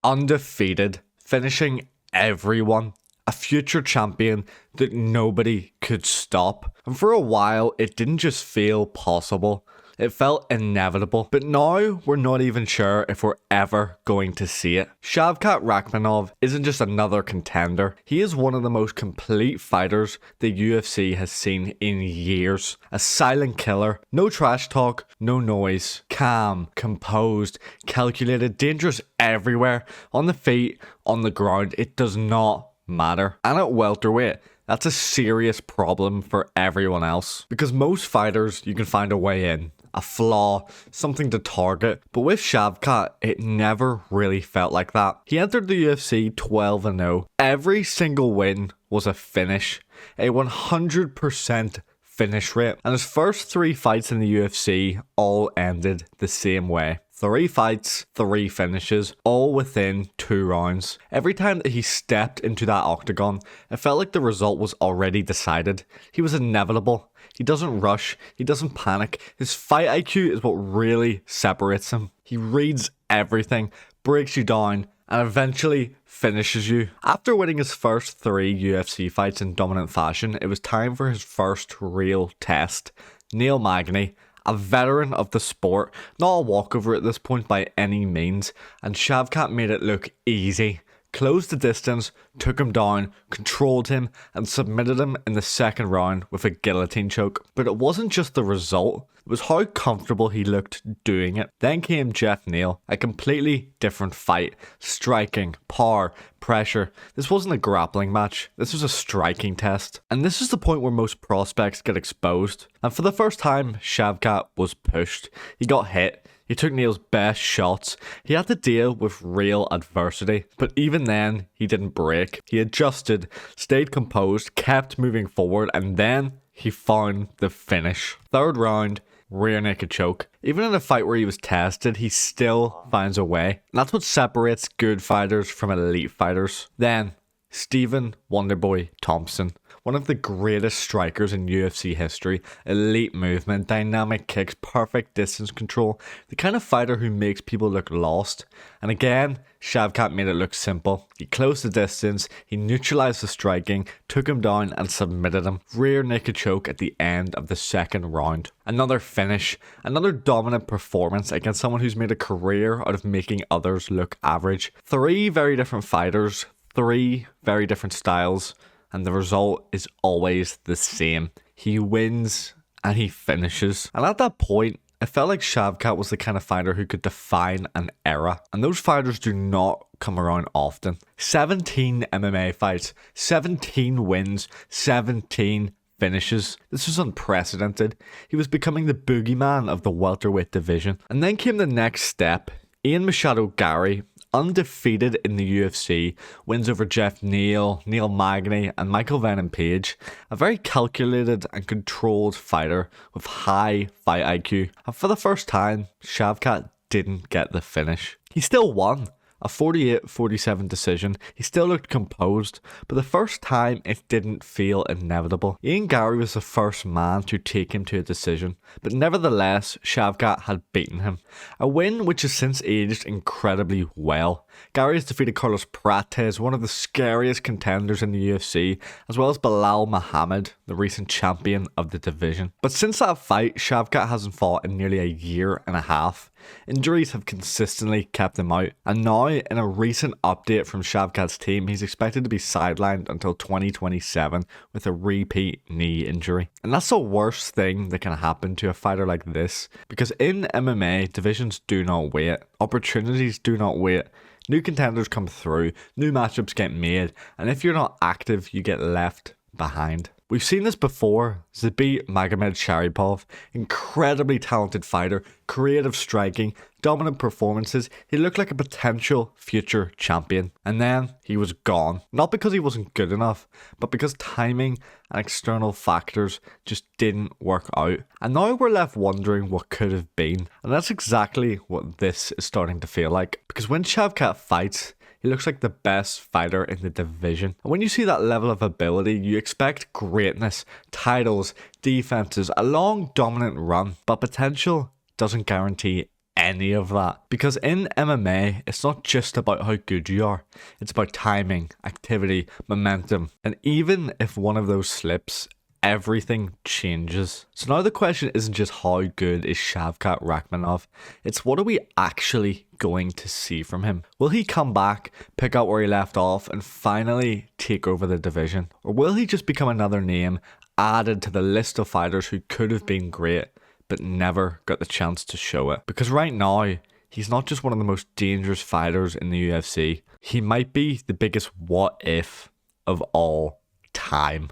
undefeated, finishing everyone. A future champion that nobody could stop. And for a while, it didn't just feel possible. It felt inevitable. But now, we're not even sure if we're ever going to see it. Shavkat Rakhmonov isn't just another contender. He is one of the most complete fighters the UFC has seen in years. A silent killer. No trash talk, no noise. Calm, composed, calculated, dangerous everywhere. On the feet, on the ground. It does not matter. And at welterweight, that's a serious problem for everyone else. Because most fighters, you can find a way in. A flaw, something to target. But with Shavkat, it never really felt like that. He entered the UFC 12-0. Every single win was a finish. A 100% finish rate. And his first 3 fights in the UFC all ended the same way. 3 fights, 3 finishes, all within 2 rounds. Every time that he stepped into that octagon, it felt like the result was already decided. He was inevitable. He doesn't rush, he doesn't panic. His fight IQ is what really separates him. He reads everything, breaks you down, and eventually finishes you. After winning his first 3 UFC fights in dominant fashion, it was time for his first real test. Neil Magny, a veteran of the sport, not a walkover at this point by any means, and Shavkat made it look easy. Closed the distance, took him down, controlled him, and submitted him in the second round with a guillotine choke. But it wasn't just the result, it was how comfortable he looked doing it. Then came Jeff Neal, a completely different fight. Striking, power, pressure. This wasn't a grappling match, this was a striking test. And this is the point where most prospects get exposed. And for the first time, Shavkat was pushed. He got hit. He took Neal's best shots. He had to deal with real adversity. But even then, he didn't break. He adjusted, stayed composed, kept moving forward, and then he found the finish. Third round, rear naked choke. Even in a fight where he was tested, he still finds a way. And that's what separates good fighters from elite fighters. Then, Stephen Wonderboy Thompson. One of the greatest strikers in UFC history. Elite movement, dynamic kicks, perfect distance control. The kind of fighter who makes people look lost. And again, Shavkat made it look simple. He closed the distance, he neutralized the striking, took him down and submitted him. Rear naked choke at the end of the second round. Another finish, another dominant performance against someone who's made a career out of making others look average. 3 very different fighters, 3 very different styles. And the result is always the same. He wins and he finishes. And at that point, it felt like Shavkat was the kind of fighter who could define an era. And those fighters do not come around often. 17 MMA fights, 17 wins, 17 finishes. This was unprecedented. He was becoming the boogeyman of the welterweight division. And then came the next step. Ian Machado Gary, undefeated in the UFC, wins over Jeff Neal, Neil Magny, and Michael Venom Page. A very calculated and controlled fighter with high fight IQ. And for the first time, Shavkat didn't get the finish. He still won. A 48-47 decision. He still looked composed, but the first time it didn't feel inevitable. Ian Gary was the first man to take him to a decision, but nevertheless, Shavkat had beaten him. A win which has since aged incredibly well. Gary has defeated Carlos Prates, one of the scariest contenders in the UFC, as well as Bilal Muhammad, the recent champion of the division. But since that fight, Shavkat hasn't fought in nearly a year and a half. Injuries have consistently kept him out, and now in a recent update from Shavkat's team, he's expected to be sidelined until 2027 with a repeat knee injury. And that's the worst thing that can happen to a fighter like this, because in MMA, divisions do not wait, opportunities do not wait. New contenders come through, new matchups get made, and if you're not active, you get left behind. We've seen this before. Zabit Magomedsharipov, incredibly talented fighter, creative striking, dominant performances. He looked like a potential future champion. And then he was gone. Not because he wasn't good enough, but because timing and external factors just didn't work out. And now we're left wondering what could have been. And that's exactly what this is starting to feel like. Because when Shavkat fights, he looks like the best fighter in the division. And when you see that level of ability, you expect greatness, titles, defenses, a long dominant run. But potential doesn't guarantee any of that. Because in MMA, it's not just about how good you are, it's about timing, activity, momentum. And even if one of those slips, everything changes. So now the question isn't just how good is Shavkat Rakhmonov, it's what are we actually going to see from him? Will he come back, pick up where he left off, and finally take over the division? Or will he just become another name added to the list of fighters who could have been great but never got the chance to show it? Because right now, he's not just one of the most dangerous fighters in the UFC, he might be the biggest what if of all time.